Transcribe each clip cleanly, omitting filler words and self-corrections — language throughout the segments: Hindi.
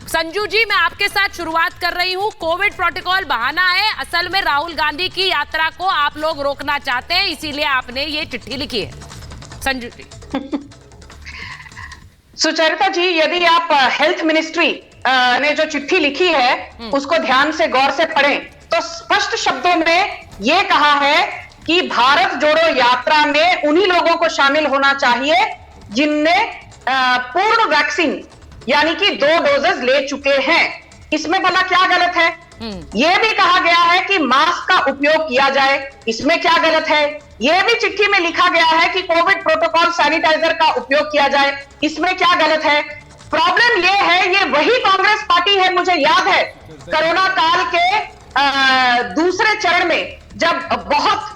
संजू जी, मैं आपके साथ शुरुआत कर रही हूँ। कोविड प्रोटोकॉल बहाना है, असल में राहुल गांधी की यात्रा को आप लोग रोकना चाहते हैं, इसीलिए आपने ये चिट्ठी लिखी है। संजू जी। सुचरिता जी, यदि आप हेल्थ मिनिस्ट्री ने जो चिट्ठी लिखी है उसको ध्यान से गौर से पढ़ें तो स्पष्ट शब्दों में यह कहा है कि भारत जोड़ो यात्रा में उन्हीं लोगों को शामिल होना चाहिए जिनने पूर्ण वैक्सीन यानी कि 2 डोजेस ले चुके हैं। इसमें भला क्या गलत है? यह भी कहा गया है कि मास्क का उपयोग किया जाए, इसमें क्या गलत है? यह भी चिट्ठी में लिखा गया है कि कोविड प्रोटोकॉल सैनिटाइजर का उपयोग किया जाए, इसमें क्या गलत है? प्रॉब्लम यह है, ये वही कांग्रेस पार्टी है, मुझे याद है कोरोना काल के दूसरे चरण में जब बहुत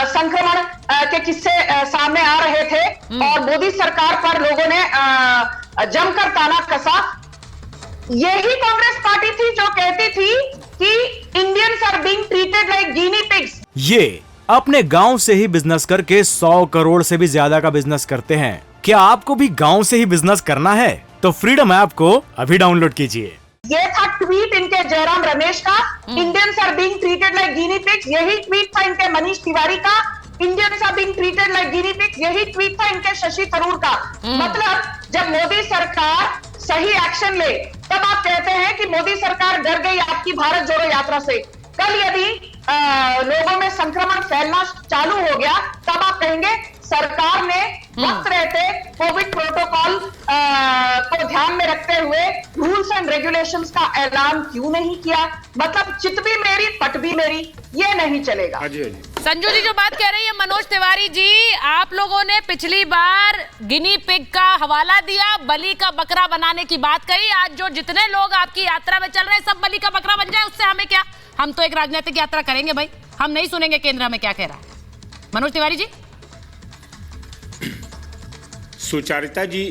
संक्रमण के किस्से सामने आ रहे थे और मोदी सरकार पर लोगों ने जमकर ताना कसा। यही कांग्रेस पार्टी थी जो कहती थी कि Indians are being treated like guinea pigs. ये अपने गांव से ही बिजनेस करके 100 करोड़ से भी ज्यादा का बिजनेस करते हैं। क्या आपको भी गांव से ही बिजनेस करना है? तो फ्रीडम ऐप को अभी डाउनलोड कीजिए। ये था ट्वीट इनके जयराम रमेश का, Indians are being treated like guinea pigs. यही ट्वीट था इनके मनीष तिवारी का, Indians are being treated like guinea pigs. यही ट्वीट था इनके शशि थरूर का। मतलब जब मोदी सरकार सही एक्शन ले तब आप कहते हैं कि मोदी सरकार डर गई आपकी भारत जोड़ो यात्रा से। कल यदि लोगों में संक्रमण फैलना चालू हो गया तब आप कहेंगे सरकार ने वक्त रहते कोविड प्रोटोकॉल को ध्यान में रखते हुए रूल्स एंड रेगुलेशंस का ऐलान क्यों नहीं किया? मतलब चित भी मेरी पट भी मेरी, ये नहीं चलेगा। संजू जी जो बात कह रही है मनोज तिवारी जी, आप लोगों ने पिछली बार गिनी पिग का हवाला दिया, बलि का बकरा बनाने की बात कही। आज जो जितने लोग आपकी यात्रा में चल रहे हैं सब बलि का बकरा बन जाए, उससे हमें क्या? हम तो एक राजनीतिक यात्रा करेंगे भाई, हम नहीं सुनेंगे केंद्र में क्या कह रहा है। मनोज तिवारी जी। सुचारिता जी,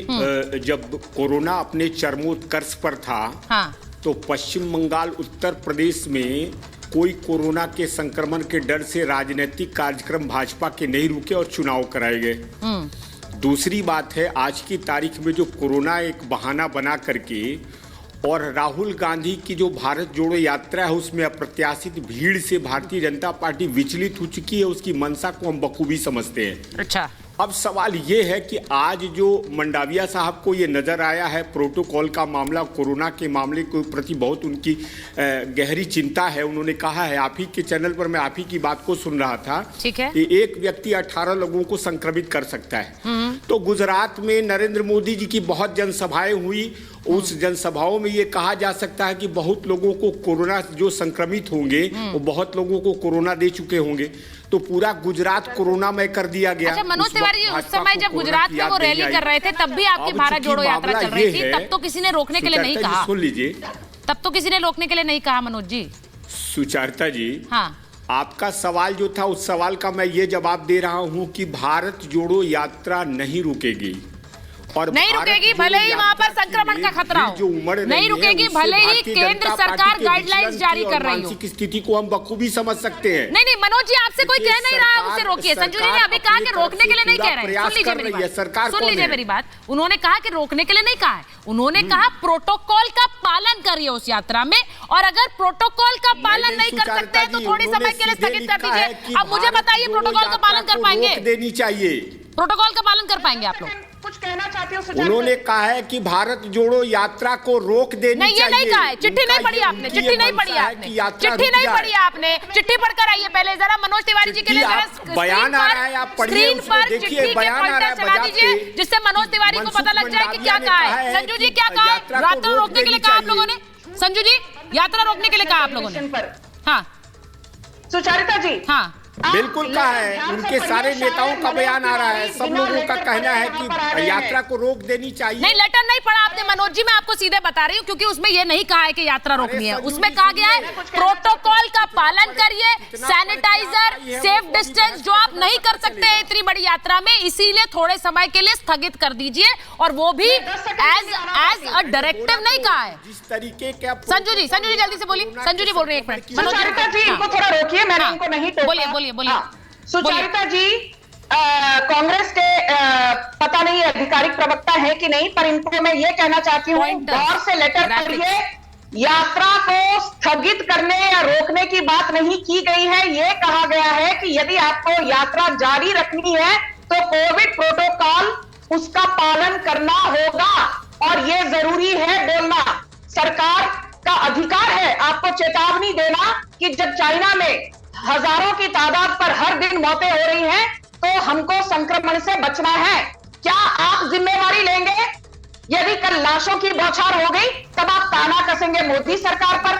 जब कोरोना अपने चरमोत्कर्ष पर था, हाँ। तो पश्चिम बंगाल, उत्तर प्रदेश में कोई कोरोना के संक्रमण के डर से राजनीतिक कार्यक्रम भाजपा के नहीं रुके और चुनाव कराए गए। दूसरी बात है, आज की तारीख में जो कोरोना एक बहाना बना करके और राहुल गांधी की जो भारत जोड़ो यात्रा है उसमें अप्रत्याशित भीड़ से भारतीय जनता पार्टी विचलित हो चुकी है। उसकी मंशा को हम बखूबी समझते हैं। अच्छा, अब सवाल ये है कि आज जो मंडाविया साहब को ये नज़र आया है प्रोटोकॉल का मामला, कोरोना के मामले के प्रति बहुत उनकी गहरी चिंता है। उन्होंने कहा है, आप ही के चैनल पर मैं आप ही की बात को सुन रहा था, ठीक है, कि एक व्यक्ति 18 लोगों को संक्रमित कर सकता है। तो गुजरात में नरेंद्र मोदी जी की बहुत जनसभाएं हुई, उस जनसभाओं में ये कहा जा सकता है कि बहुत लोगों को कोरोना जो संक्रमित होंगे वो बहुत लोगों को कोरोना दे चुके होंगे। तो पूरा गुजरात कोरोना में कर दिया गया। अच्छा मनोज तिवारी जी, उस समय जब गुजरात में वो रैली कर रहे थे तब भी आपकी भारत जोड़ो यात्रा चल रही थी, तब तो किसी ने रोकने के लिए नहीं कहा। सुन लीजिए, तब तो किसी ने रोकने के लिए नहीं कहा मनोज जी। सुचारिता जी, हाँ, आपका सवाल जो था उस सवाल का मैं ये जवाब दे रहा हूँ कि भारत जोड़ो यात्रा नहीं रुकेगी और नहीं रुकेगी, भले ही वहाँ पर संक्रमण का खतरा हो, नहीं रुकेगी, भले ही केंद्र सरकार गाइडलाइंस जारी कर रही हो। मानसिक स्थिति को हम बखूबी समझ सकते हैं। नहीं मनोज जी, आपसे कोई कह नहीं रहा है उसे रोकिए। संजू जी ने अभी कहा कि रोकने के लिए नहीं कह रहे हैं। सुन लीजिए मेरी बात, सुन लीजिए मेरी बात। उन्होंने कहा कि रोकने के लिए नहीं कहा है, उन्होंने कहा प्रोटोकॉल का पालन करिए उस यात्रा में, और अगर प्रोटोकॉल का पालन नहीं कर सकते हैं तो थोड़ी समय के लिए स्थगित कर दीजिए। अब मुझे बताइए, प्रोटोकॉल का पालन कर पाएंगे? देनी चाहिए, प्रोटोकॉल का पालन कर पाएंगे आप लोग? कुछ कहना चाहते हो? उन्होंने कहा है कि भारत जोड़ो यात्रा को रोक देनी नहीं, ये चाहिए। नहीं कहा है। चिट्ठी नहीं पढ़ी आपने, चिट्ठी नहीं पढ़ी आपने, चिट्ठी नहीं पढ़ी आपने। चिट्ठी पढ़कर आइए पहले जरा मनोज तिवारी जी के लिए। बयान आ रहा है, आप पढ़िए, उसको देखिए, बयान आ रहा है, चला दीजिए जिससे मनोज तिवारी को पता लग जाए कि क्या कहा है। संजू जी क्या कहा है? यात्रा रोकने के लिए कहा आप लोगों ने? संजू जी, यात्रा रोकने के लिए कहा आप लोगों ने? हाँ सुचारिता जी, हाँ बिल्कुल कहा है। उनके सारे नेताओं का बयान आ रहा है, सब लोगों का कहना है कि यात्रा को रोक देनी चाहिए। नहीं, लेटर नहीं पढ़ा आपने मनोज जी, मैं आपको सीधे बता रही हूँ, क्योंकि उसमें ये नहीं कहा है कि यात्रा रोकनी है। उसमें कहा गया है प्रोटोकॉल का पालन करिए, सैनिटाइजर, सेफ डिस्टेंस, जो आप नहीं कर सकते इतनी बड़ी यात्रा में, इसीलिए थोड़े समय के लिए स्थगित कर दीजिए, और वो भी एज अ डायरेक्टिव नहीं कहा है। जिस तरीके के संजू जी जल्दी से बोलिए। संजू जी बोल रहे हैं, एक मिनट। सुचारिता जी, इनको थोड़ा रोकिए, मैंने इनको नहीं टोका। बोलिए। सुचारिता जी, कांग्रेस के पता नहीं आधिकारिक प्रवक्ता है कि नहीं, पर इनको मैं ये कहना चाहती हूँ, गौर से लेटर पढ़िए। यात्रा को स्थगित करने या रोकने की बात नहीं की गई है। ये कहा गया है कि यदि आपको यात्रा जारी रखनी है तो कोविड प्रोटोकॉल उसका पालन करना होगा, और ये जरूरी है बोलना। सरकार का अधिकार है आपको चेतावनी देना कि जब चाइना में हजारों की तादाद पर हर दिन मौतें हो रही हैं, तो हमको संक्रमण से बचना है। क्या आप जिम्मेवारी लेंगे? यदि कल लाशों की बौछार हो गई तब आप ताना कसेंगे मोदी सरकार पर।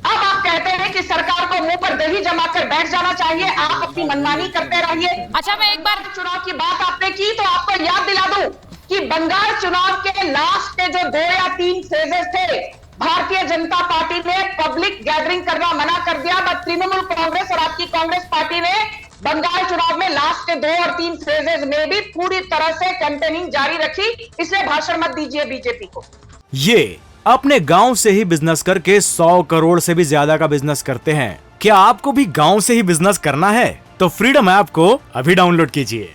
अब आप कहते हैं कि सरकार को मुंह पर दही जमाकर बैठ जाना चाहिए, आप अपनी मनमानी करते रहिए। अच्छा, मैं एक बार चुनाव की बात आपने की तो आपको याद दिला दूं कि बंगाल चुनाव के लास्ट के जो 2 या 3 फेजेस थे, भारतीय जनता पार्टी ने पब्लिक गैदरिंग करना मना कर दिया, बट तृणमूल कांग्रेस और आपकी कांग्रेस पार्टी ने बंगाल चुनाव में लास्ट के 2 और 3 फेजेस में भी पूरी तरह से कैंपेनिंग जारी रखी। इसलिए भाषण मत दीजिए बीजेपी को। ये अपने गांव से ही बिजनेस करके 100 करोड़ से भी ज्यादा का बिजनेस करते हैं। क्या आपको भी गांव से ही बिजनेस करना है? तो फ्रीडम ऐप को अभी डाउनलोड कीजिए।